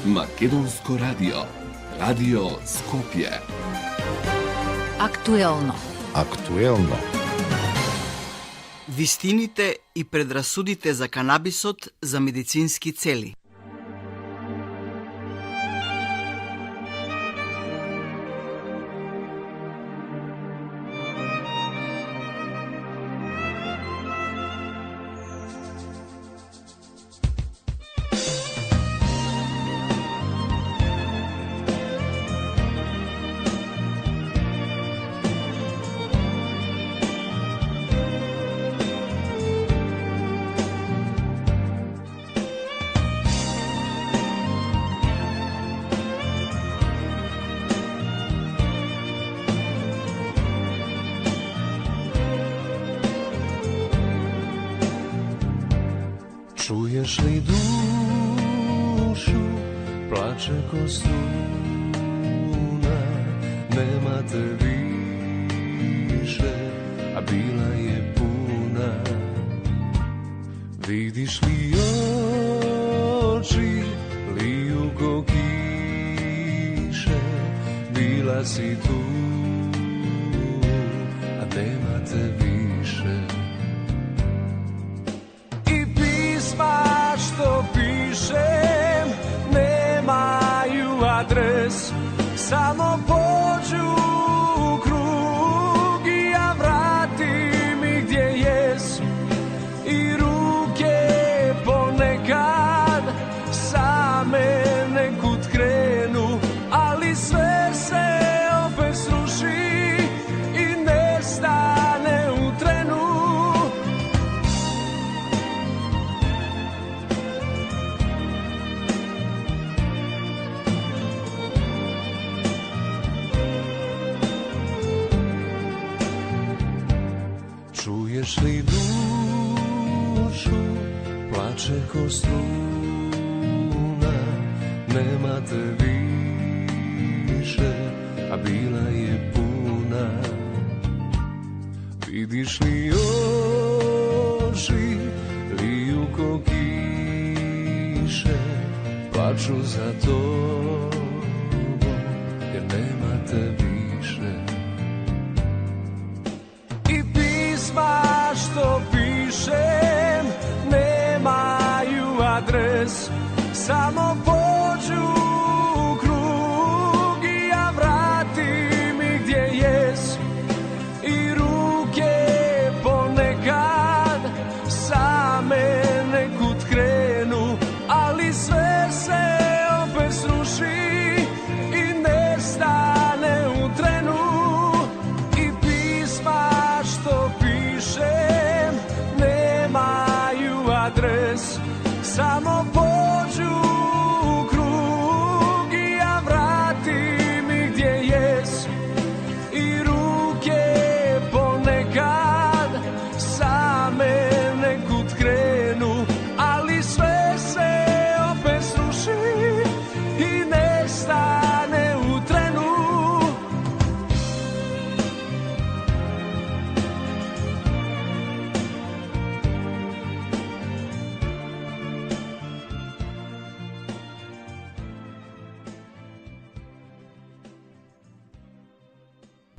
Македонско радио. Радио Скопје. Актуелно. Актуелно. Вистините и предрасудите за канабисот за медицински цели. Čuješ li dušu, plače ko struna, nema te više, a bila je puna. Vidiš li oči, liju ko kiše, bila si tu, a nema te više. Što pišem nemaju adres, samo pođu u krug i ja vratim ih gdje jesu. I ruke ponekad same nekud krenu, ali sve se opet sruši i nestane u trenu. Čuješ li dušu, plače ko struna, nema te više, a bila je puna. Vidiš li oči, liju ko kiše, plaču za tobom, jer nema te više. Što pišem nemaju adres, samo pođu u krug i ja vratim ih gdje jesu. I ruke ponekad same nekud krenu, ali sve se opet sruši i nestane u trenu. I pisma što pišem nemaju adres, samo pođu u krug i ja vratim ih gdje jesu. I ruke ponekad same nekud krenu, ali sve se opet sruši i nestane u trenu.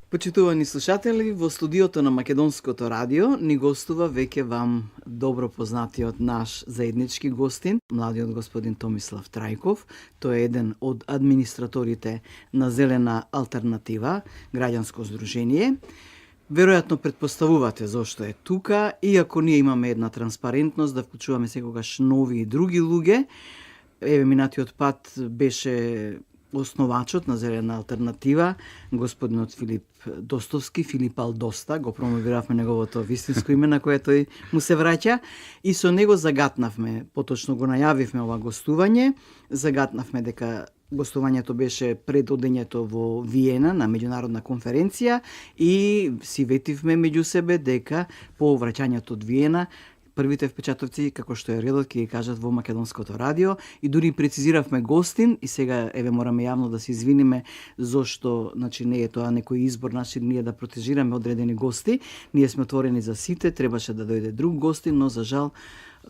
Почитувани слушатели, во студиото на Македонското радио ни гостува веќе вам добро познатиот наш заеднички гостин, младиот господин Томислав Трајков. Тој е еден од администраторите на Зелена алтернатива, граѓанско здружение. Веројатно претпоставувате зошто е тука, иако ние имаме една транспарентност да вклучуваме секогаш нови и други луѓе. Еве, минатиот пат беше основачот на Зелена алтернатива, господинот Филип Достовски, Филип Алдоста, го промовиравме неговото вистинско име на кое тој му се враќа и со него загатнавме, поточно го најавивме ова гостување, загатнавме дека гостувањето беше пред одењето во Виена на меѓународна конференција и си ветивме меѓу себе дека по враќањето од Виена првите впечатоци, како што е редот, ќе ги кажат во Македонското радио и дури прецизиравме гостин и сега еве мораме јавно да се извиниме зошто, значи не е тоа некој избор наши ние да протежираме одредени гости. Ние сме отворени за сите, требаше да дојде друг гостин, но за жал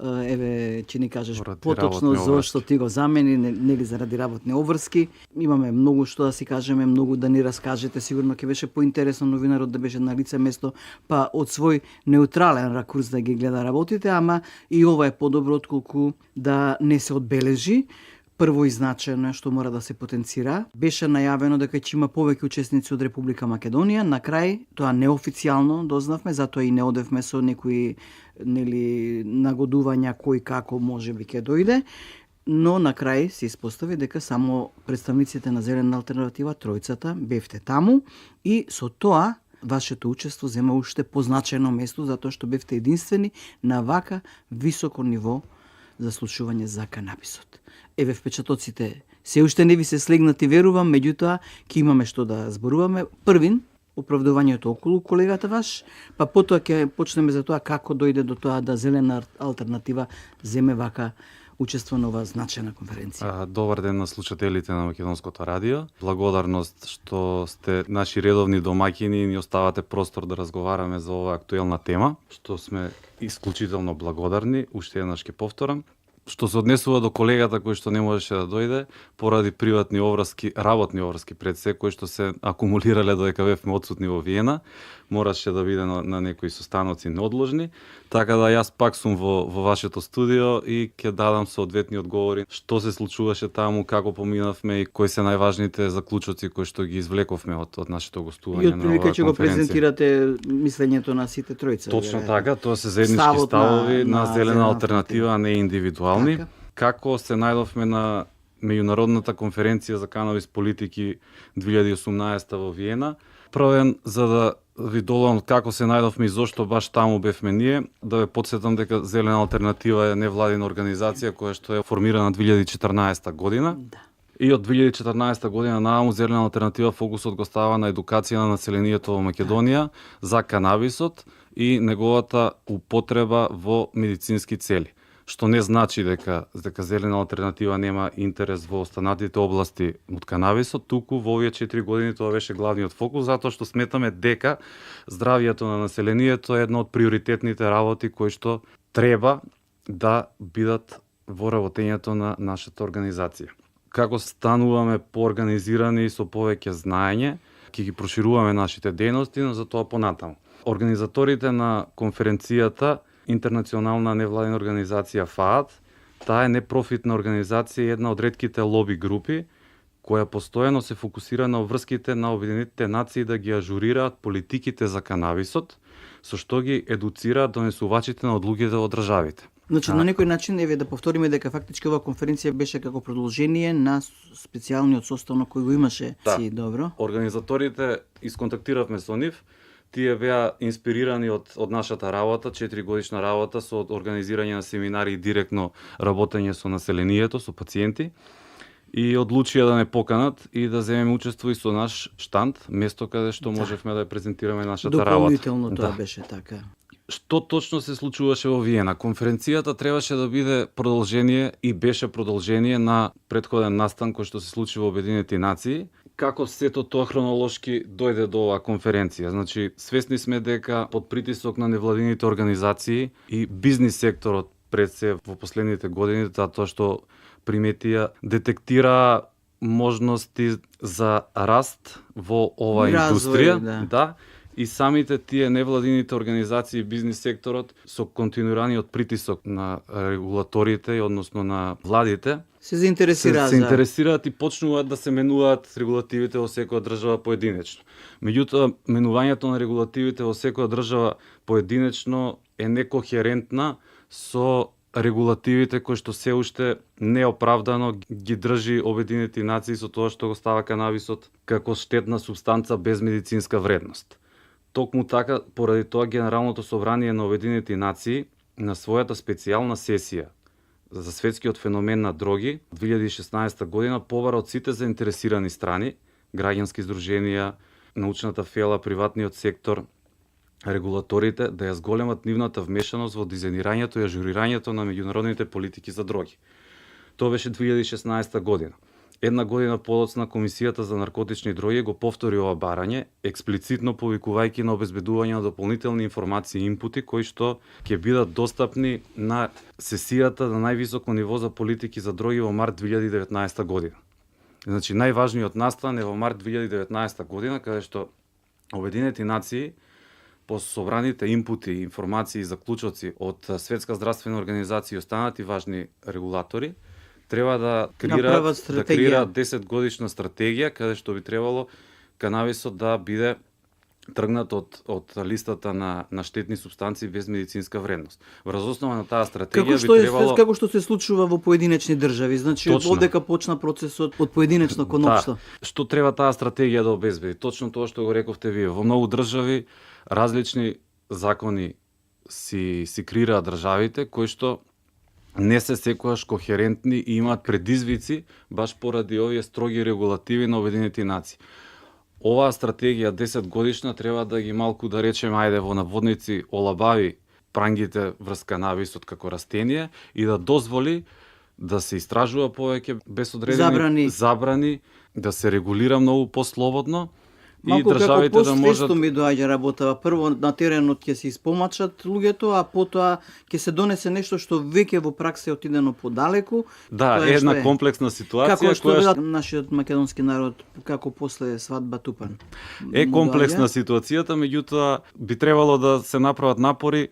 еве ќе ни кажеш Поради поточно работни зошто ти го замени, нели заради работни обврски. Имаме многу што да си кажеме, многу да ни раскажете, сигурно ќе беше поинтересно новинарот да беше на лице место, па од свој неутрален ракурс да ги гледа работите, ама и ова е подобро отколку да не се одбележи. Прво и значајно е што мора да се потенцира. Беше најавено дека ќе има повеќе учесници од Република Македонија. На крај, тоа неофицијално дознавме, затоа и не одевме со некои нагодувања кој како може би ќе дојде. Но на крај се испостави дека само представниците на Зелена алтернатива, тројцата, бевте таму и со тоа вашето учество зема уште позначено место затоа што бевте единствени на вака високо ниво за слушување за канабисот. Еве впечатоците се уште не ви се слегнати, верувам, меѓутоа ќе имаме што да зборуваме. Првин, оправдувањето околу колегата ваш, па потоа ќе почнеме за тоа како дојде до тоа да Зелена алтернатива земе вака учество на оваа значајна конференција. Добар ден на слушателите на Македонското радио. Благодарност што сте наши редовни домаќини и ни оставате простор да разговараме за оваа актуелна тема, што сме исклучително благодарни. Уште еднаш ќе повторам. Што се однесува до колегата кој што не можеше да дојде поради приватни обврски, работни обврски пред се, кои што се акумулирале додека бевме отсутни во Виена, мораше да биде на некои состаноци неодложни, така да јас пак сум во вашето студио и ќе дадам соодветни одговори што се случуваше таму, како поминавме и кои се најважните заклучоци кои што ги извлековме од нашето гостување И на оваа отприлика ќе го конференција. презентирате мислењето на сите тројца. Точно веројатно. така, тоа се заеднички Ставот ставови на на Зелена Зелена алтернатива, а не индивидуални. Така. Како се најдовме на меѓународната конференција за канабис политики 2018 во Виена. Првен, за да ви долам како се најдовме и зошто баш таму бевме ние, да ве потсетам дека Зелена алтернатива е невладина организација која што е формирана 2014 година. Да. И од 2014 година нааму Зелена алтернатива фокусот го става на едукација на населението во Македонија за канабисот и неговата употреба во медицински цели. Што не значи дека Зелена алтернатива нема интерес во останатите области од канабисот, туку во овие 4 години тоа беше главниот фокус, затоа што сметаме дека здравјето на населението е една од приоритетните работи кои што треба да бидат во работењето на нашата организација. Како стануваме поорганизирани и со повеќе знаење, ќе ги прошируваме нашите дејности, но за тоа понатаму. Организаторите на конференцијата, интернационална невладина организација ФААД, таа е непрофитна организација и една од ретките лоби групи која постојано се фокусира на врските на Обединетите нации да ги ажурираат политиките за канабисот, со што ги едуцираат донесувачите на одлуките во државите. Значи, на некој начин, еве да повториме дека фактички оваа конференција беше како продолжение на специјалниот состанок кој го имаше си, добро. Организаторите исконтактиравме со нив, тие беа инспирирани од нашата работа, 4 годишна работа со организирање на семинари и директно работење со населението, со пациенти, и одлучија да не поканат и да земеме учество и со наш штанд, место каде што можевме да ја презентираме нашата работа. Дополнително тоа беше така. Што точно се случуваше во Виена? Конференцијата требаше да биде продолжение и беше продолжение на претходен настан кој што се случи во Обединети нации. Како сето тоа хронолошки дојде до оваа конференција? Значи, свесни сме дека под притисок на невладините организации и бизнис секторот пред се во последните години, затоа што приметија детектира можности за раст во оваа индустрија, да, и самите тие невладините организации и бизнис секторот со континуираниот притисок на регулаторите, односно на владите, се заинтересираат, се интересираат и почнуваат да се менуваат регулативите во секоја држава поединечно. Меѓутоа, менувањето на регулативите во секоја држава поединечно е некохерентна со регулативите кои што се уште неоправдано ги држи Обединети нации со тоа што го става канабисот како штетна супстанца без медицинска вредност. Токму така, поради тоа Генералното собрание на Обединети нации на својата специјална сесија за светскиот феномен на дроги 2016 година побара од сите заинтересирани страни, граѓански здруженија, научната фела, приватниот сектор, регулаторите да ја зголемат нивната вмешаност во дизајнирањето и ажурирањето на меѓународните политики за дроги. Тоа беше 2016 година. Една година подоцна Комисијата за наркотични дроги го повтори ова барање, експлицитно повикувајќи на обезбедување на дополнителни информации и инпути кои што ќе бидат достапни на сесијата на највисоко ниво за политики за дроги во март 2019 година. Значи, најважниот настан е во март 2019 година, каде што Обединети нации по собраните инпути, информации и заклучоци од Светска здравствена организација и останати важни регулатори треба да крираат 10 годишна стратегија каде што би требало канабисот да биде тргнат од листата на штетни супстанции без медицинска вредност. Врз основа на таа стратегија би требало како што се случува во поединечни држави, значи Точно. одека почна процесот од поединечно кон општо. Што треба таа стратегија да обезбеди? Точно тоа што го рековте вие. Во многу држави различни закони си креираат државите кои што не се секогаш кохерентни и имаат предизвици баш поради овие строги регулативи на Обединети нации. Оваа стратегија 10 годишна треба да ги малку да речеме ајде во наводници олабави прангите врз канабисот како растение и да дозволи да се истражува повеќе без одредени забрани, да се регулира многу послободно и Малку државите како да можат ми доаѓа работава. Прво на теренот ќе се испомачат луѓето, а потоа ќе се донесе нешто што веќе во пракса е отидено подалеку. Да, Тоа е една што комплексна ситуација Како што која велат нашиот македонски народ, како после свадба тупан. е комплексна Доаѓа. ситуацијата, меѓутоа би требало да се направат напори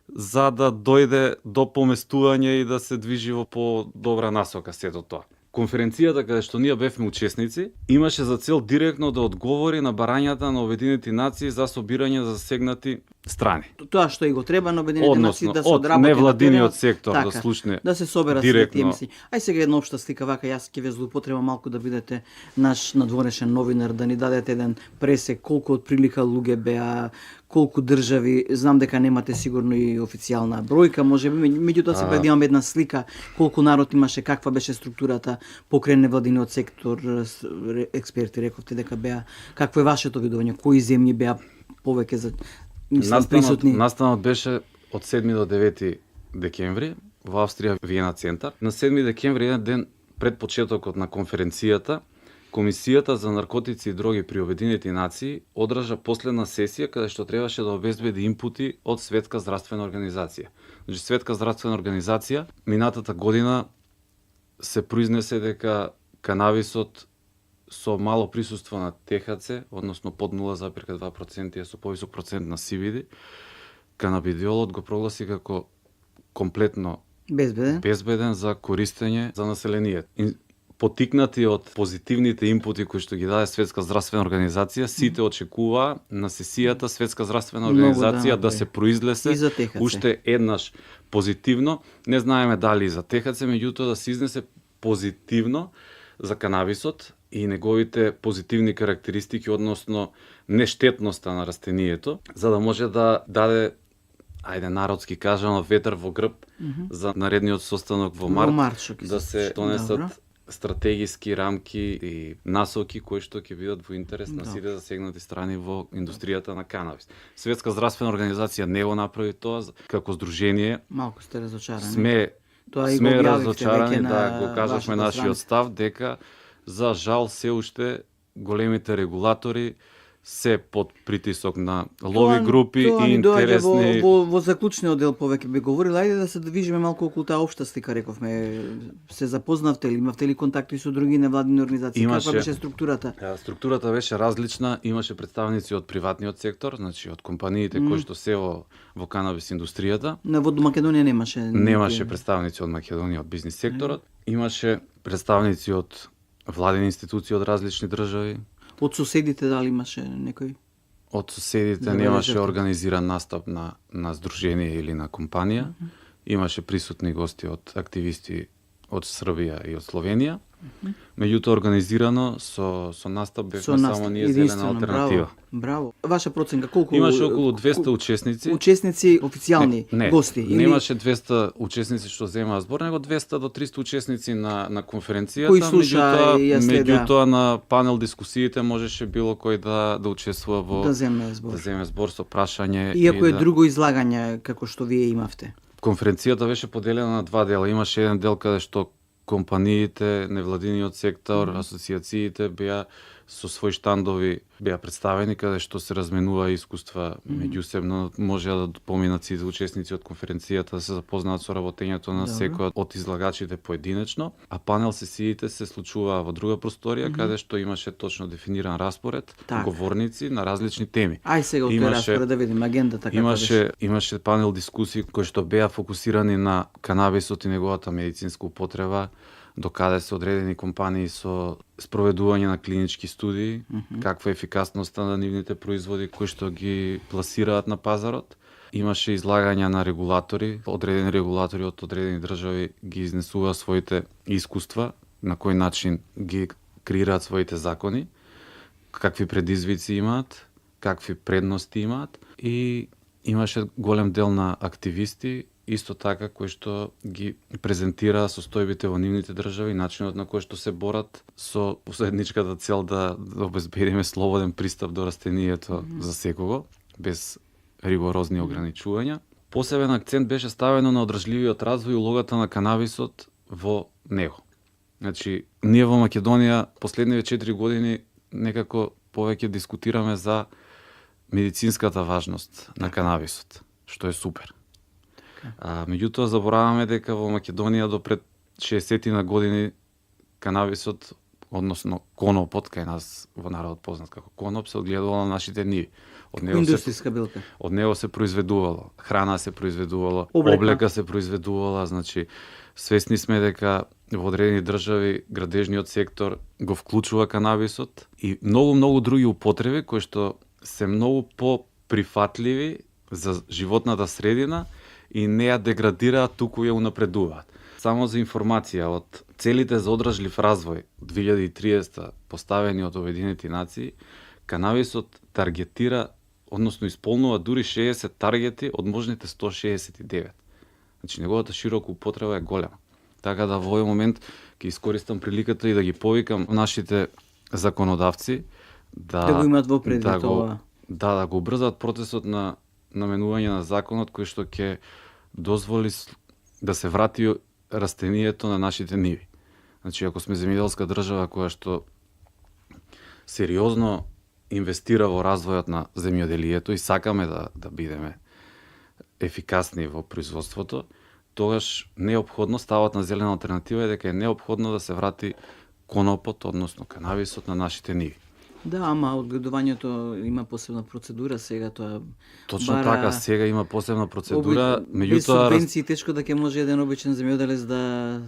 за да дојде до поместување и да се движи во по-добра насока сето тоа. Конференцијата каде што ние бевме учесници имаше за цел директно да одговори на барањата на Обединети нации за собирање за засегнати страни. Тоа што и го треба на Обединети нации Односно, да се од одработи на невладиниот теренот, сектор да така, слушне да се соберат директно. тие емисии. Ај сега една општа слика вака, јас ќе ве злоупотребам малку да бидете наш надворешен новинар, да ни дадете еден пресек колку од прилика луѓе беа, колку држави, знам дека немате сигурно и официјална бројка, можеби, меѓутоа се да имаме една слика колку народ имаше, каква беше структурата покрај невладиниот сектор, експерти рековте дека беа, какво е вашето видување, кои земји беа повеќе за присутни? Настанот беше од 7 до 9 декември во Австрија Виена центар. На 7 декември, еден ден пред почетокот на конференцијата, Комисијата за наркотици и дроги при Обединети нации одржа последна сесија каде што требаше да обезбеди инпути од Светска здравствена организација. Значи, Светска здравствена организација минатата година се произнесе дека канабисот со мало присуство на ТХЦ, односно под 0,2% и со повисок процент на CBD, канабидиолот го прогласи како комплетно безбеден за користење за населението. Потикнати од позитивните инпути кои што ги даде Светска здравствена организација, сите очекуваа на сесијата Светска здравствена организација да се произлесе уште еднаш позитивно. Не знаеме дали и за ТХЦ, меѓутоа да се изнесе позитивно за канабисот и неговите позитивни карактеристики, односно нештетноста на растението, за да може да даде, ајде народски кажано, ветер во грб за наредниот состанок во март да се донесат стратегиски рамки и насоки кои што ќе бидат во интерес на сите засегнати страни во индустријата на канабис. Светска здравствена организација не го направи тоа како здружение. Малку сте разочарани. Сме разочарани, да го кажавме нашиот став дека за жал се уште големите регулатори се под притисок на лови групи и интересни. Во заклучниот дел повеќе би говорила, ајде да се движиме малку околу таа општа слика, рековме. Се запознавте ли, имавте ли контакти со други невладини организации? Каква беше структурата? Структурата беше различна, имаше представници од приватниот сектор, значи од компаниите кои што се во канабис индустријата. Во Македонија немаше. Немаше представници од Македонија од бизнис секторот, имаше представници од владени институции од различни држави. Од соседите дали имаше некој? Од соседите немаше организиран настап на здружение или на компанија. Имаше присутни гости од активисти од Србија и од Словенија. Меѓутоа организирано со настап бевме само ние Зелена алтернатива. Браво. Ваша проценка колку? Имаше околу 200 учесници. Учесници официјални гости или немаше 200 учесници што земаа збор, него 200 до 300 учесници на конференцијата. Кои слуша и ја следа. Меѓутоа на панел дискусиите можеше било кој да учествува во да земе збор со прашање. Иако е друго излагање како што вие имавте. Конференцијата беше поделена на два дела. Имаше еден дел каде што компаниите, невладиниот сектор, асоциациите беа со своји штандови беа представени каде што се разменува искуства меѓусебно, може да поминат сите учесници од конференцијата да се запознаат со работењето на секој од излагачите поединечно, а панел сесиите се случуваа во друга просторија каде што имаше точно дефиниран распоред, Така. говорници на различни теми. Ај сега од тој распоред да видим агендата како беше. Имаше панел дискусии кои што беа фокусирани на канабисот и неговата медицинска употреба, до каде се одредени компании со спроведување на клинички студии, каква е ефикасноста на нивните производи кои што ги пласираат на пазарот. Имаше излагања на регулатори, одредени регулатори од одредени држави ги изнесуваа своите искуства, на кој начин ги креираат своите закони, какви предизвици имаат, какви предности имаат и имаше голем дел на активисти исто така кои што ги презентираа состојбите во нивните држави, начинот на кој што се борат со заедничката цел да обезбедиме слободен пристап до растенијето за секого, без ригорозни ограничувања. Посебен акцент беше ставено на одржливиот развој и улогата на канабисот во него. Значи, ние во Македонија последниве 4 години некако повеќе дискутираме за медицинската важност на канабисот, што е супер. Меѓутоа забораваме дека во Македонија до пред 60 на години канабисот, односно конопот, кај нас во народот познат како коноп, се одгледувало на нашите ниви. Индустријска билка. Од него се произведувало, храна се произведувало, Облека. облека се произведувала, значи свесни сме дека во одредени држави градежниот сектор го вклучува канабисот и многу други употреби кои што се многу по-прифатливи за животната средина и не ја деградираат, туку ја унапредуваат. Само за информација, од целите за одржлив развој 2030 поставени од Обединените нации, канабисот таргетира, односно исполнува дури 60 таргети од можните 169. Значи неговата широка употреба е голема. Така да во овој момент ќе искористам приликата и да ги повикам нашите законодавци Да го имат во предвид да го, ова. да го убрзаат процесот на наменување на законот кој што ќе дозволи да се врати растенијето на нашите ниви. Значи, ако сме земјоделска држава која што сериозно инвестира во развојот на земјоделието и сакаме да бидеме ефикасни во производството, тогаш неопходно ставот на зелена алтернатива е дека е неопходно да се врати конопот, односно канабисот на нашите ниви. Да, ама одгледувањето има посебна процедура сега, тоа Точно бара- така, сега има посебна процедура, без меѓутоа субвенции тешко да ќе може еден обичен земјоделец да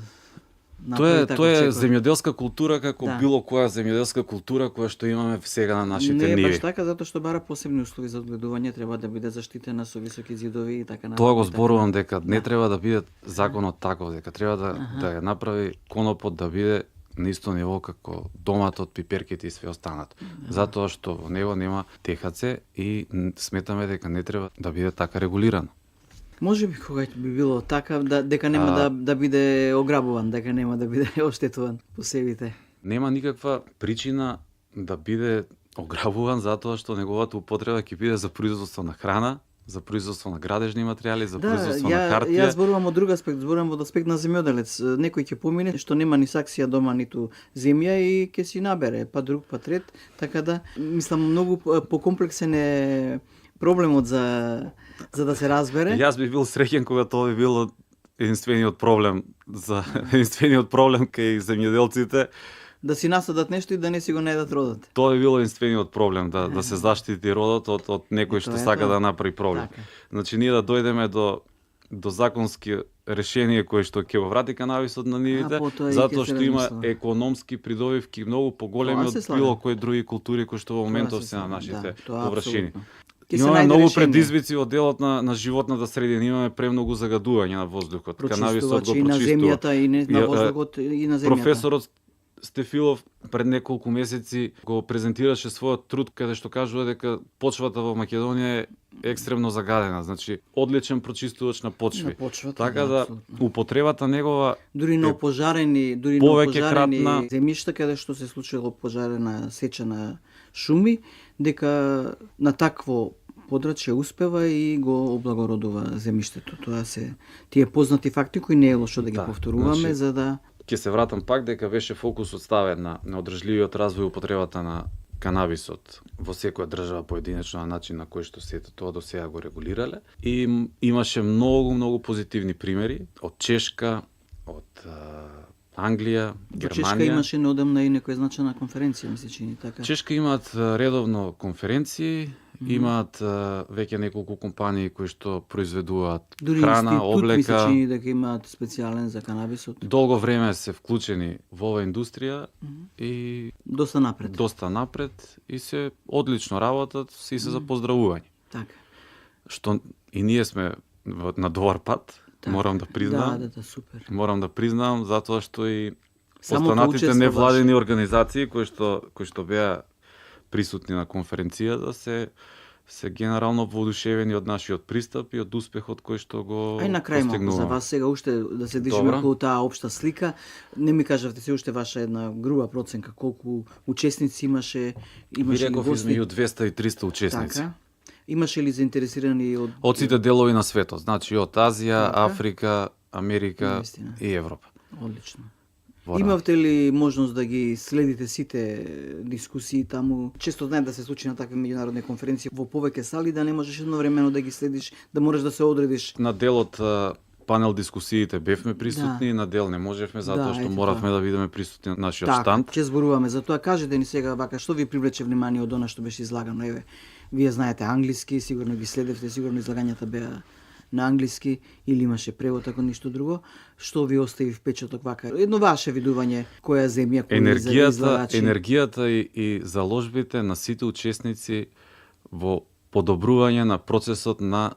Тоа направи така е очекува. земјоделска култура како Да. било која земјоделска култура која што имаме сега на нашите Не е ниви. баш така, затоа што бара посебни услови за одгледување, треба да биде заштитена со високи зидови и така натаму. Тоа го и така зборувам натаму. дека не треба да биде законот таков, дека треба да ја направи конопот да биде на исто ниво како доматот, пиперките и све останато. Затоа што во него нема ТХЦ и сметаме дека не треба да биде така регулирано. Може би кога би било така, дека нема да биде ограбуван, дека нема да биде оштетуван по себите. Нема никаква причина да биде ограбуван затоа што неговата употреба ќе биде за производство на храна, за производство на градежни материјали, за производство на хартија. Јас зборувам од друг аспект, зборувам од аспект на земјоделец. Некој ќе помине што нема ни саксија дома ниту земја и ќе си набере, па друг, па трет, така да мислам многу покомплексен е проблемот за да се разбере. Јас би бил среќен кога тоа би било единствениот проблем кај земјоделците. Да си насадат нешто и да не си го наедат родот. Тоа би било единствениот проблем, да се заштити родот од некој што Тоа е сака тоа. да направи проблем. Така. Значи ние да дојдеме до законски решение кое што ќе го врати канабисот на нивите, потоа и затоа ќе се што има размислува. економски придобивки многу поголеми Тоа се од слагам. било кои други култури кои што во моментов се на слагам, нашите тоа површини. апсолутно. Ќе се Имаме најде многу решение. предизвици во делот на животната средина, имаме премногу загадување на воздухот. Канабисот го Прочистувачи и на прочистува. земјата и на Ја, воздухот и на земјата. Професорот Стефилов пред неколку месеци го презентираше својот труд каде што кажува дека почвата во Македонија е екстремно загадена, значи одличен прочистувач на почви. На почвата, Така да, да апсолутно. употребата негова Дури на е опожарени, повеќе кратна. земјишта каде што се случило пожарена сеча на шуми, дека на такво подрачје успева и го облагородува земјиштето. Тоа се тие познати факти кои не е лошо да ги Да, повторуваме значи, за да Ќе се вратам пак дека беше фокусот ставен на одржливиот развој и употребата на канабисот во секоја држава поединечно на начин на кој што сето тоа до сега го регулирале. И имаше многу позитивни примери од Чешка, од Англија, Во Германија. Чешка имаше неодамна и некоја значајна конференција, ми се чини така. Чешка имаат редовно конференции, имаат веќе неколку компании кои што произведуваат Дури храна, институт ми се облека. чини дека имаат специјален за канабисот. Долго време се вклучени во оваа индустрија и Доста напред. доста напред и се одлично работат и се за поздравување. Така. Што и ние сме на добар пат, морам да признам. Да, супер. Морам да признам затоа што и Самото останатите учество невладени организации кои што беа присутни на конференцијата се генерално воодушевени од нашиот пристап и од успехот кој што го Ај на крај малку постигнуваме. за вас сега уште да се движиме Добро. околу таа општа слика. Не ми кажавте се уште ваша една груба проценка колку учесници имаше, Ви имаше ли реков гости? измеѓу 200 и 300 учесници. Така. Имаше ли заинтересирани од Од сите делови на светот, значи од Азија, Така. Африка, Америка Наистина. и Европа. Одлично. Во Имавте ли можност да ги следите сите дискусии таму? Често знаем да се случи на такви меѓународни конференции во повеќе сали да не можеш едновремено да ги следиш, да можеш да се одредиш. На дел од панел дискусиите бевме присутни, на дел не можевме затоа Да, што ето моравме тоа. да бидеме присутни на нашиот Така, штанд. ќе зборуваме за тоа. Кажете ни сега вака што ви привлече внимание од она што беше излагано. Еве, вие знаете англиски, сигурно ги следевте, сигурно излагањата беа на англиски или имаше превод ако ништо друго. Што ви остави впечаток вака? Едно ваше видување, која земја, кој излагачи? Енергијата и заложбите на сите учесници во подобрување на процесот на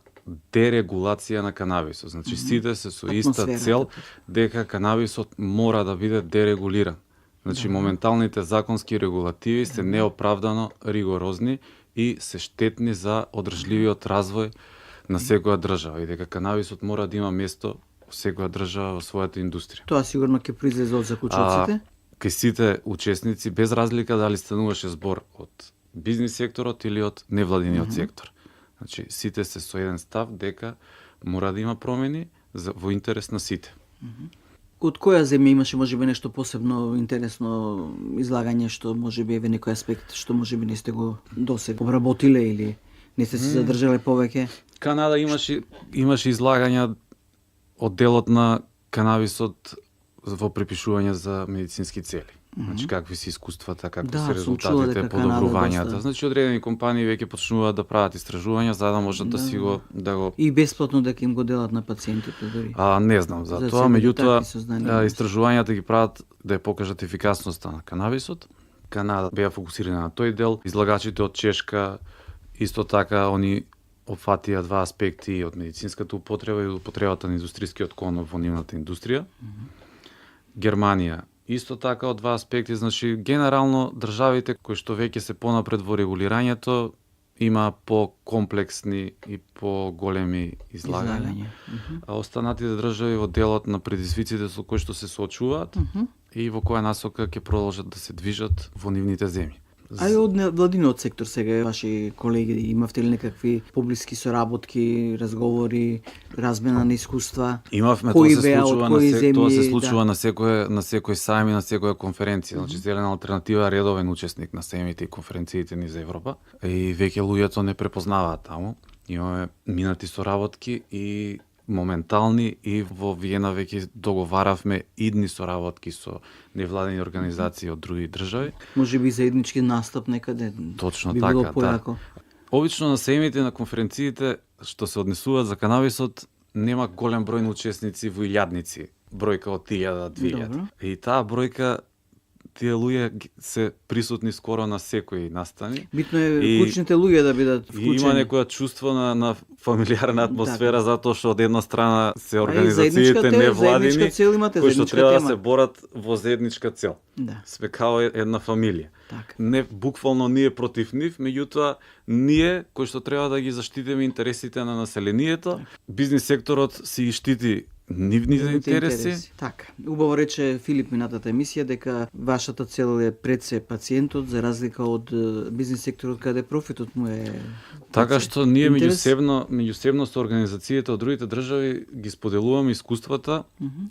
дерегулација на канабисот. Значи сите се со иста Атмосферата. цел дека канабисот мора да биде дерегулиран. Значи моменталните законски регулативи се неоправдано ригорозни и се штетни за одржливиот развој на секоја држава и дека канабисот мора да има место во секоја држава во својата индустрија. Тоа сигурно ќе произлезе од заклучоците. Кај сите учесници, без разлика дали стануваше збор од бизнис секторот или од невладиниот сектор. Значи, сите се со еден став дека мора да има промени во интерес на сите. Од која земја имаше можеби нешто посебно интересно излагање што можеби еве некој аспект што можеби не сте го досега обработиле или не сте се задржале повеќе? Канада имаше излагања од делот на канабисот во припишување за медицински цели. Значи какви се искуствата, какви Да, се сум чула резултатите, дека Канада подобрувањата. доста. Значи одредени компании веќе почнуваат да прават истражувања за да можат да си го И бесплатно дека им го делат на пациентите дури. Не знам за За тоа, себе меѓутоа такви сознанија. истражувањата ги прават да ја покажат ефикасноста на канабисот. Канада беа фокусирана на тој дел. Излагачите од Чешка исто така они опфатија два аспекти од медицинската употреба и употребата на индустријскиот коноп во нивната индустрија. Германија исто така од два аспекти, значи генерално државите кои што веќе се понапред во регулирањето има покомплексни и поголеми излагања. А останатите држави во делот на предизвиците со кои што се соочуваат и во која насока ќе продолжат да се движат во нивните земји. А и од владиниот сектор сега, ваши колеги, имавте ли некакви поблиски соработки, разговори, размена на искуства? Имавме, Кои тоа се беа, случува од на кои тоа се земји, случува на секој сајм и на секоја конференција. Значи Зелена алтернатива е редовен учесник на сајмите и конференциите ни за Европа и веќе луѓето не препознаваат таму. Имаме минати соработки и моментални и во Виена веќе договаравме идни соработки со невладени организации од други држави. Може би заеднички настап некаде. Точно би така, било да. појако. Обично на сејмите на конференциите што се однесуваат за канабисот нема голем број на учесници во илјадници, бројка од 1000-2000. Добро. И таа бројка тие луѓе се присутни скоро на секој настани. Битно е И- клучните луѓе да бидат И вклучени. има некоја чувство на фамилиарна атмосфера затоа што од една страна се заедничка организациите цел- невладини заедничка цел имате, кои што заедничка треба да тема. се борат во заедничка цел. Да. Сме као една фамилија. Така. Не буквално ние против нив, меѓутоа ние кои што треба да ги заштитиме интересите на населението, бизнис секторот си ги штити нивните интереси. Така. Убаво рече Филип минатата емисија дека вашата цел е пред се пациентот за разлика од бизнис секторот каде профитот му е Така што ние интерес. меѓусебно со организациите од другите држави ги споделуваме искуствата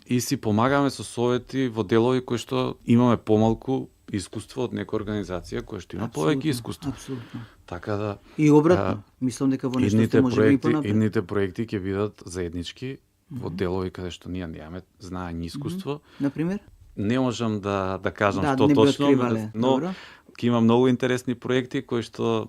и си помагаме со совети во делови кои што имаме помалку искуство од некоја организација која што има повеќе искуство. Апсолутно. Така да И обратно, мислам дека во нешто што може би и понапред. идните проекти ќе бидат заеднички во делови каде што ние немаме знаење и искуство. Например? Не можам да кажам Да, што не би точно, откривале. но Добро. ќе има многу интересни проекти кои што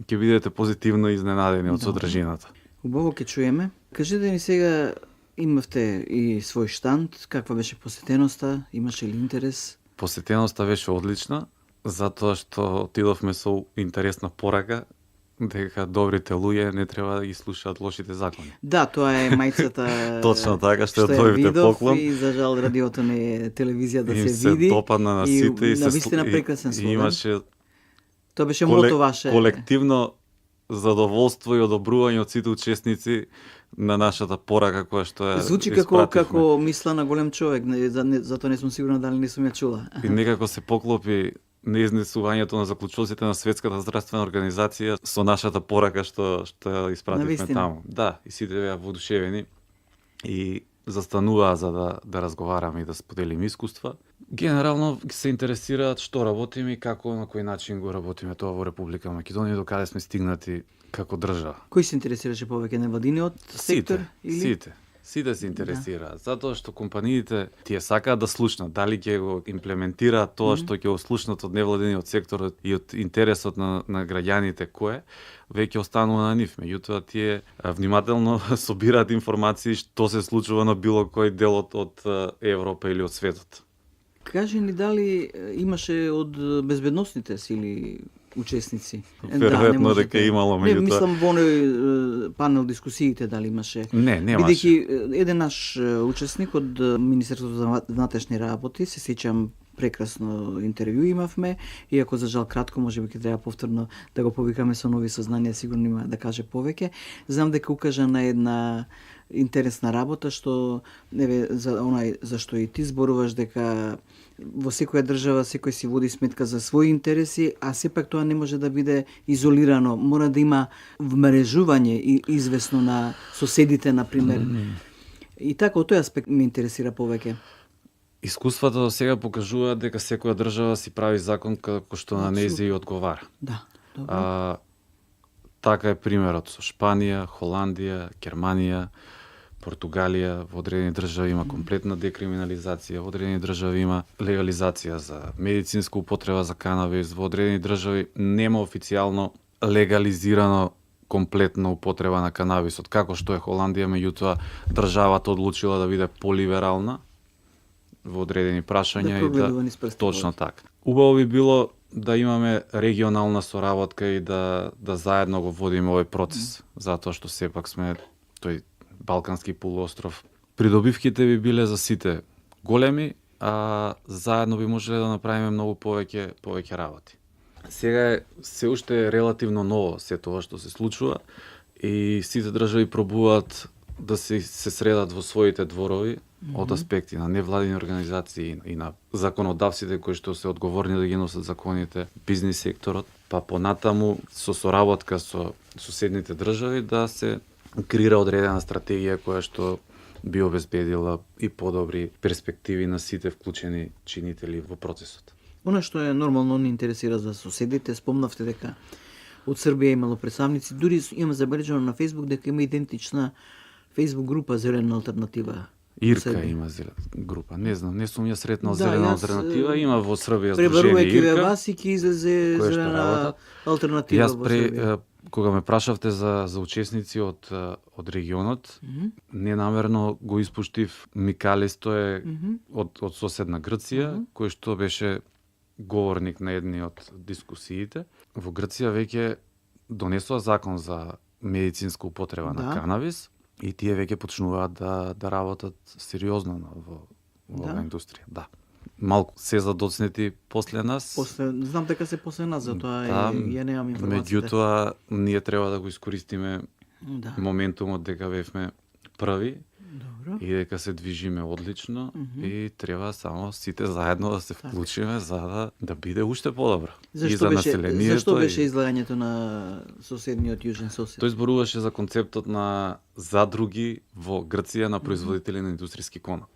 ќе бидете позитивно изненадени од Добро. содржината. Убаво ќе чуеме. Кажете ни сега, имавте и свој штанд, каква беше посетеноста, имаше ли интерес? Посетеноста беше одлична, затоа што отидовме со интересна порака дека добрите луѓе не треба да ги слушаат лошите закони. Да, тоа е мајцата Точно така, што ја ја добивте видов поклон. и за жал радиото не е телевизија да Им се види. допадна на сите и се навистина прекрасен и слоган. имаше Тоа беше мото ваше. колективно задоволство и одобрување од сите учесници на нашата порака која што ја Звучи испративме. како мисла на голем човек, затоа не сум сигурна дали не сум ја чула. И некако се поклопи неизнесувањето на заклучоците на Светската здравствена организација со нашата порака што ја испративме Навистина. таму. Да, и сите беа воодушевени и застануваа за да разговараме и да споделиме искуства. Генерално се интересираат што работиме и како на кој начин го работиме тоа во Република Македонија, до каде сме стигнати како држава. Кој се интересираше повеќе, невладиниот сектор Сите се интересираат, затоа што компаниите тие сакаат да слушнат, дали ќе го имплементираат тоа што ќе го слушнат од невладениот сектор и од интересот на граѓаните кое, веќе останува на нив. Меѓутоа тие внимателно собираат информации што се случува на било кој дел од Европа или од светот. Кажи ни дали имаше од безбедносните сили учесници? Веројатно не дека имало, Не, меѓутоа. мислам во оној панел дискусиите дали имаше. Не, немаше. Бидејќи еден наш учесник од Министерството за внатрешни работи, се сеќам прекрасно интервју имавме, иако за жал кратко, можеби ќе треба повторно да го повикаме со нови сознанија, сигурно има да каже повеќе. Знам дека укажа на една интересна работа што еве за онај за што и ти зборуваш дека во секоја држава секој си води сметка за своји интереси, а сепак тоа не може да биде изолирано, мора да има вмрежување и известно на соседите на пример. И така од тој аспект ме интересира повеќе. Искуствата до сега покажуваат дека секоја држава си прави закон како што на нејзи одговара. Да, добро. Така е примерот со Шпанија, Холандија, Германија, Португалија, во одредени држави има комплетна декриминализација, во одредени држави има легализација за медицинска употреба за канабис, во одредени држави нема официјално легализирано комплетна употреба на канабисот, како што е Холандија, меѓутоа државата одлучила да биде полиберална во одредени прашања Да прогледува низ прстите. точно така. Убаво би било да имаме регионална соработка и да заедно го водиме овој процес, затоа што сепак сме тој Балкански полуостров. Придобивките би биле за сите големи, а заедно би можеле да направиме многу повеќе работи. Сега е се уште релативно ново се тоа што се случува и сите држави пробуваат да се средат во своите дворови од аспекти на невладини организации и на законодавците кои што се одговорни да ги носат законите, бизнис секторот, па понатаму со соработка со соседните држави да се креира одредена стратегија која што би обезбедила и подобри перспективи на сите вклучени чинители во процесот. Она што е нормално не интересира за соседите, спомнавте дека од Србија имало представници, дури имам забележано на Facebook дека има идентична Facebook група Зелена алтернатива. Ирка Србија. има зелена група. Не знам, не сум ја сретнал Да, зелена јас, алтернатива, има во Србија здружение Пребарувајќи ве Ирка. вас и ќе излезе Која што Зелена работат. алтернатива Јас во Србија. кога ме прашавте за учесници од регионот, ненамерно го испуштив Микалис, тој е од соседна Грција, кој што беше говорник на едни од дискусиите. Во Грција веќе донесоа закон за медицинска употреба Да. на канабис и тие веќе почнуваат да работат сериозно во оваа индустрија. Да. Малку се задоцнети после нас. Знам дека се после нас, затоа Да, ја немам информацијата. меѓутоа ние треба да го искористиме Да. моментумот дека бевме први Добро. и дека се движиме одлично и треба само сите заедно да се вклучиме за да биде уште подобро. И Зашто за беше, населението. зашто беше излагањето на соседниот јужен сосед? Тој зборуваше за концептот на задруги во Грција на производители на индустријски коноп.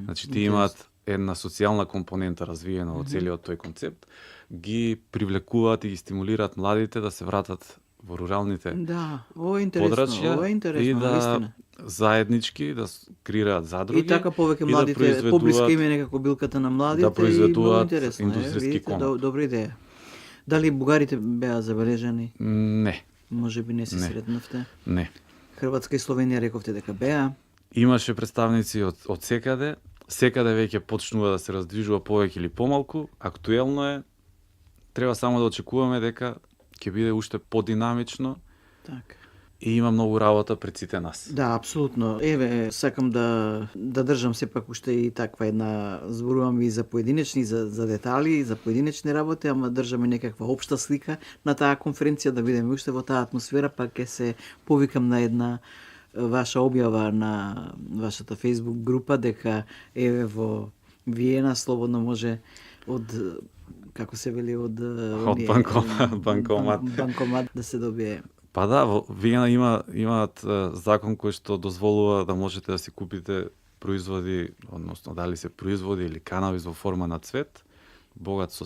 Значи ти имаат една социјална компонента развиена во целиот тој концепт, ги привлекуваат и ги стимулираат младите да се вратат во руралните Да, ова е интересно, подрачја ова е интересно, и да наистина. заеднички да креираат задруги И така повеќе и да младите, произведуваат- поблиска им е некако билката на младите да произведуваат и многу интересно, индустријски видите, коноп. добра идеја. Дали бугарите беа забележани? Не, Може би не се Не. сретнавте. не. Хрватска и Словенија рековте дека беа. Имаше представници од секаде веќе почнува да се раздвижува повеќе или помалку, актуелно е, треба само да очекуваме дека ќе биде уште подинамично Така. и има многу работа пред сите нас. Да, апсолутно. Еве, сакам да држам сепак уште и таква една, зборувам и за поединечни, за детали, за поединечни работи, ама држаме некаква општа слика на таа конференција, да бидеме уште во таа атмосфера, па ќе се повикам на една ваша објава на вашата Facebook група дека еве во Виена слободно може од, како се вели, од оние- банкомат да се добие. Па да, во Виена имаат закон кој што дозволува да можете да си купите производи, односно дали се производи или канабис во форма на цвет, богат со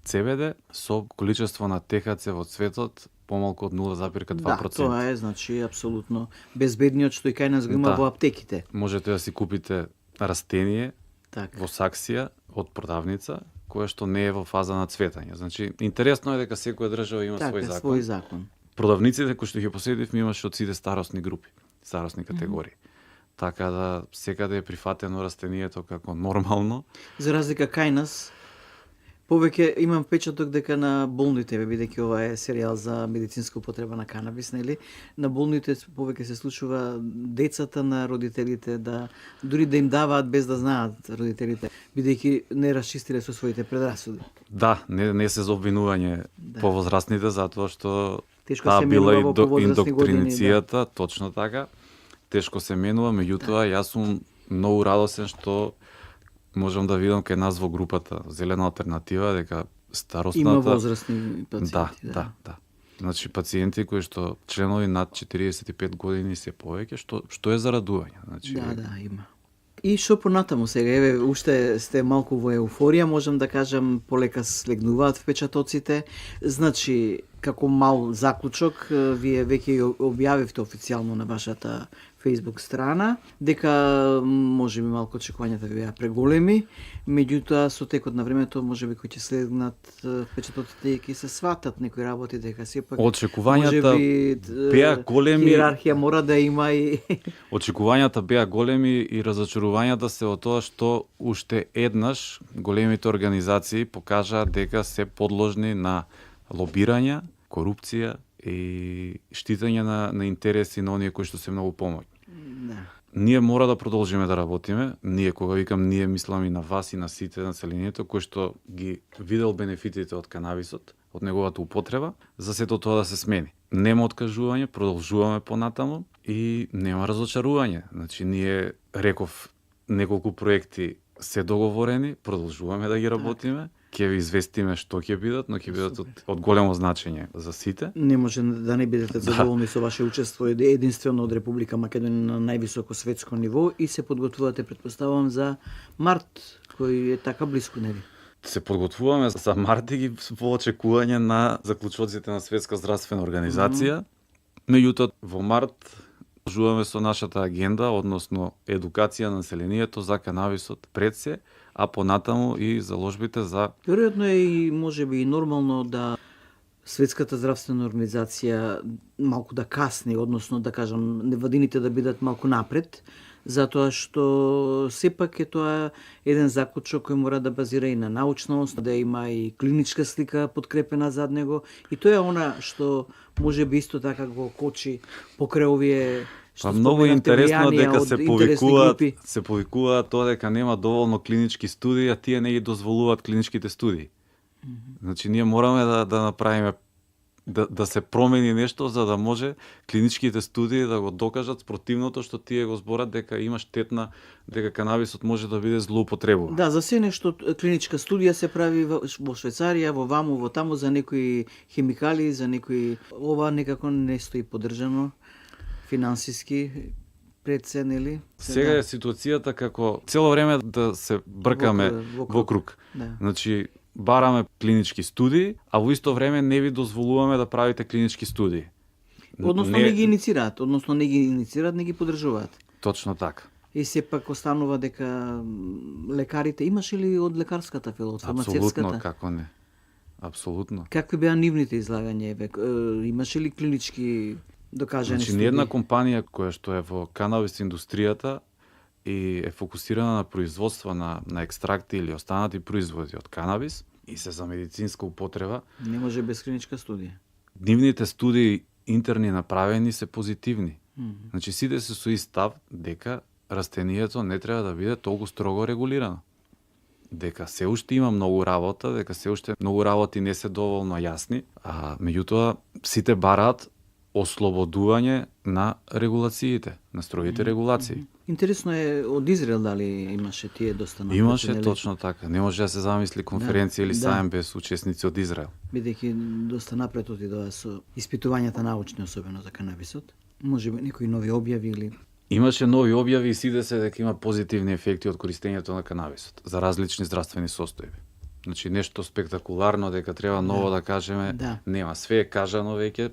CBD, со количество на ТХЦ во цветот помалку од 0,2%. Да, тоа е, значи, апсолутно безбедниот што и кај нас го има Да. во аптеките. Можете да си купите растение Така. во саксија од продавница, кое што не е во фаза на цветање. Значи, интересно е дека секоја држава има Така, свој закон. свој закон. Продавниците кои што ги посетивме имаше од сите старосни групи, старосни категории. Така да секаде е прифатено растението како нормално. За разлика кај нас, повеќе имам впечаток дека на болните, бидејќи ова е серијал за медицинска употреба на канабис, нели? На болните повеќе се случува децата на родителите да дури да им даваат без да знаат родителите, бидејќи не расчистиле со своите предрасуди. Да, не се за обвинување повозрастните затоа што Тешко таа се била менува во повозрастни години, индоктриницијата, точно така. Тешко се менува, меѓутоа јас сум многу радосен што можам да видам кај нас во групата Зелена алтернатива дека старосната Има возрастни пациенти, да. Значи пациенти кои што членови над 45 години се повеќе, што е за радување. Значи Да, има. И што понатаму сега, еве, уште сте малку во еуфорија, можам да кажам, полека слегнуваат впечатоците. Значи, како мал заклучок, вие веќе ја објавивте официјално на вашата Facebook страна, дека може би малку очекувањата ви беа преголеми, меѓутоа со текот на времето може би кои ќе слегнат впечатоците и ќе се сватат некои работи дека сепак очекувањата можеби, беа големи. Иерархија мора да има и Очекувањата беа големи и разочарувањата се од тоа што уште еднаш големите организации покажаа дека се подложни на лобирање, корупција и штитење на интереси на оние кои што се многу помоќни. Да. Ние мора да продолжиме да работиме. Ние, кога викам ние, мислам и на вас и на сите населението кои што ги видел бенефитите од канабисот, од неговата употреба, за сето тоа да се смени. Нема откажување, продолжуваме понатаму и нема разочарување. Значи, ние, реков, неколку проекти се договорени, продолжуваме да ги работиме, ќе ви известиме што ќе бидат, но ќе бидат од големо значење за сите. Не може да не бидете задоволни со ваше учество единствено од Република Македонија на највисоко светско ниво и се подготвувате, претпоставувам, за март, кој е така блиску, нели? Се подготвуваме за март и ги во очекување на заклучоците на Светска здравствена организација. Меѓутоа, во март продолжуваме со нашата агенда, односно едукација на населението за канабисот пред се, а понатаму и заложбите за... Веројатно е и можеби и нормално да Светската здравствена организација малку да касни, односно да кажам невладините да бидат малку напред, затоа што сепак е тоа еден заклучок кој мора да базира и на научност, да има и клиничка слика подкрепена зад него и тоа е она што може би исто така го кочи покрај овие што многу интересно влијанија дека од се интересни повикуваат тоа дека нема доволно клинички студии, а тие не ги дозволуваат клиничките студии. Значи ние мораме да направиме да се промени нешто за да може клиничките студии да го докажат спротивното што тие го зборат дека има штетна, дека канабисот може да биде злоупотребуван. Да, за се нешто клиничка студија се прави во Швајцарија, во ваму, во таму за некои химикали, за некои ова некако не стои поддржано финансиски пред се, нели? Сега е ситуацијата како цело време да се бркаме во круг. Да. Значи, бараме клинички студии, а во исто време не ви дозволуваме да правите клинички студии. Односно не ги иницираат, не ги поддржуваат. Точно така. И сепак останува дека лекарите, имаше ли од лекарската фила, од фармацевската? Апсолутно, како не. Апсолутно. Какви беа нивните излагања? Имаше ли клинички докажани Значи, студии? ниедна компанија која што е во канабис индустријата и е фокусирана на производство на екстракти или останати производи од канабис и се за медицинска употреба, Не може без клиничка студија. нивните студии интерни направени се позитивни. Значи, сите се со ист став дека растенијето не треба да биде толку строго регулирано. Дека се уште има многу работа, дека се уште многу работи не се доволно јасни, а меѓутоа сите бараат ослободување на регулациите, на строгите регулации. Интересно е од Израел дали имаше тие доста напред, Имаше нели? точно така. Не може да се замисли конференција или да. саем без учесници од Израел. Бидејќи доста напред отидоа со испитувањата научни, особено за канабисот. Може би некои нови објави или Имаше нови објави и сиде се дека има позитивни ефекти од користењето на канабисот за различни здравствени состојби. Значи нешто спектакуларно дека треба ново да кажеме, Да. нема, све е кажано веќе,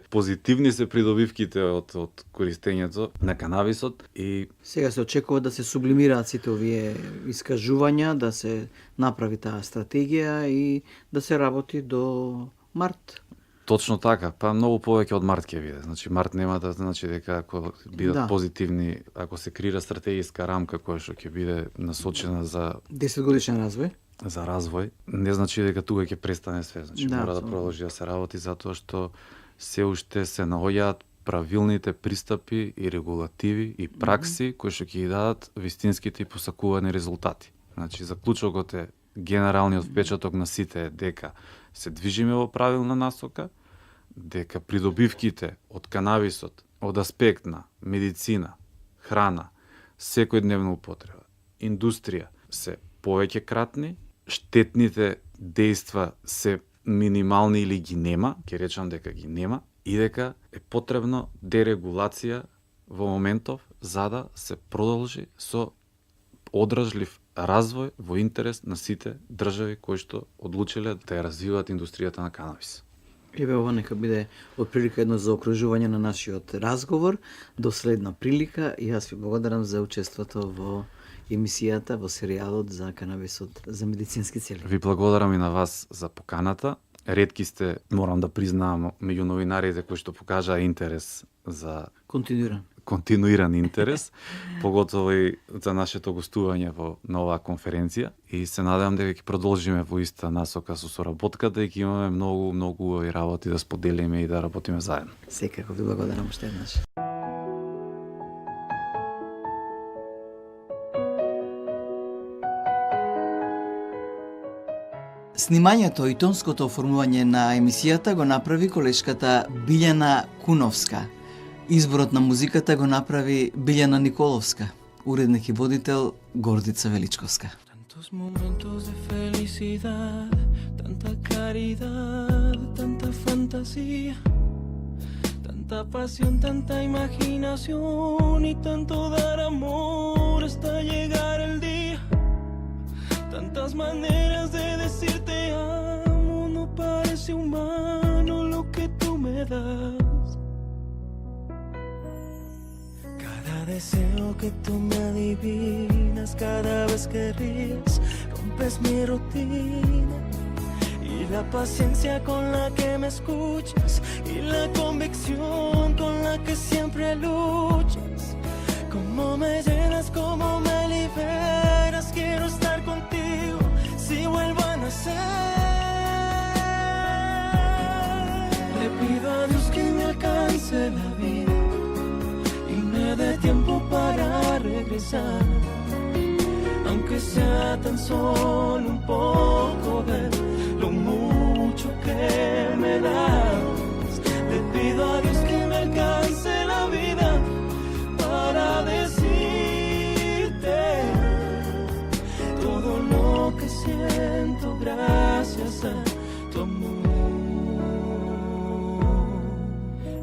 позитивни се придобивките од користењето на канабисот и сега се очекува да се сублимираат сите овие искажувања, да се направи таа стратегија и да се работи до март. точно така, па многу повеќе од март ќе биде. Значи март нема да значи дека ако бидат Да. позитивни, ако се креира стратегиска рамка која што ќе биде насочена за 10 годишен развој. развој, не значи дека тука ќе престане све. Значи Да, мора да апсолутно. продолжи да се работи затоа што се уште се наоѓаат правилните пристапи и регулативи и пракси кои што ќе ги дадат вистинските и посакувани резултати. Значи заклучокот е генералниот впечаток на сите е дека се движиме во правилна насока, дека придобивките од канабисот од аспект на медицина, храна, секојдневна употреба, индустрија се повеќе кратни, штетните дејства се минимални или ги нема, ќе речам дека ги нема, и дека е потребно дерегулација во моментов за да се продолжи со одржлив развој во интерес на сите држави кои што одлучиле да ја развиваат индустријата на канабис. Еве ова нека биде отприлика едно заокружување на нашиот разговор. До следна прилика и јас ви благодарам за учеството во емисијата, во серијалот за канабисот за медицински цели. Ви благодарам и на вас за поканата. Ретки сте, морам да признаам, меѓу новинарите кои што покажаа интерес за континуиран интерес, поготово и за нашето гостување на оваа конференција и се надевам дека ќе продолжиме во иста насока со соработката и ќе имаме многу убави работи да споделиме и да работиме заедно. Секако ви благодарам уште еднаш. Снимањето и тонското оформување на емисијата го направи колешката Билјана Куновска. Изборот на музиката го направи Билјана Николовска. Уредник и водител Гордица Величковска. Tantos momentos de felicidad, tanta claridad, tanta fantasía, tanta pasión, tanta imaginación y tanto dar amor hasta llegar el día. Tantas maneras de decirte amo, no parece humano lo que tú me das. Cada deseo que tú me adivinas, cada vez que ríes, rompes mi rutina. Y la paciencia con la que me escuchas y la convicción con la que siempre luchas. Cómo me llenas, cómo me liberas, quiero estar contigo si vuelvo a nacer. Le pido a Dios que me alcance la vida y me dé tiempo para regresar, aunque sea tan solo un poco de lo mucho que me da. pido a Dios que me alcance la vida para decirte todo lo que siento gracias a tu amor.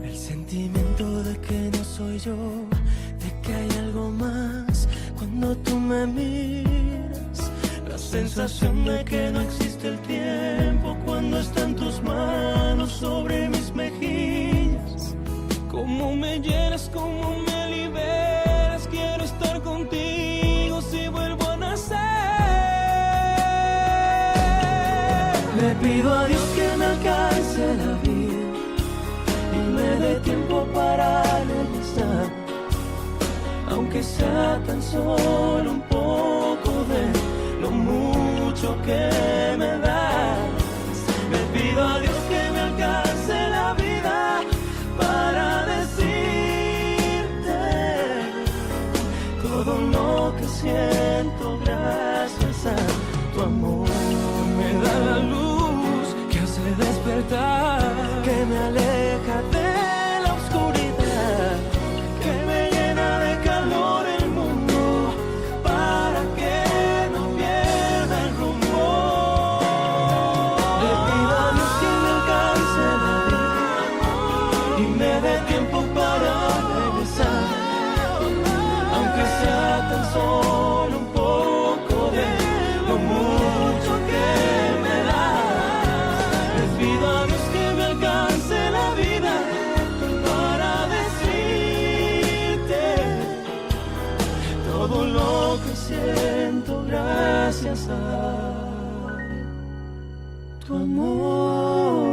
El sentimiento de que no soy yo, de que hay algo más cuando tú me miras, la sensación de que no existe el tiempo cuando están tus manos sobre mis mejillas. Cómo me llenas, cómo me liberas, quiero estar contigo si vuelvo a nacer. Le pido a Dios que me alcance la vida y me dé tiempo para regresar, aunque sea tan solo un poco de lo mucho que me das. Le pido a Dios que me alcance la vida para decirte todo lo que siento gracias a tu amor. Me da la luz que hace despertar, que me aleja de la oscuridad, que me llena de calor el mundo para que no pierda el rumbo. Le pido a Dios que me alcance la vida y me dé tiempo para regresar, aunque sea tan solo un poco de lo mucho que me das. Le pido a Dios que me alcance la vida para decirte todo lo que siento gracias a tu amor.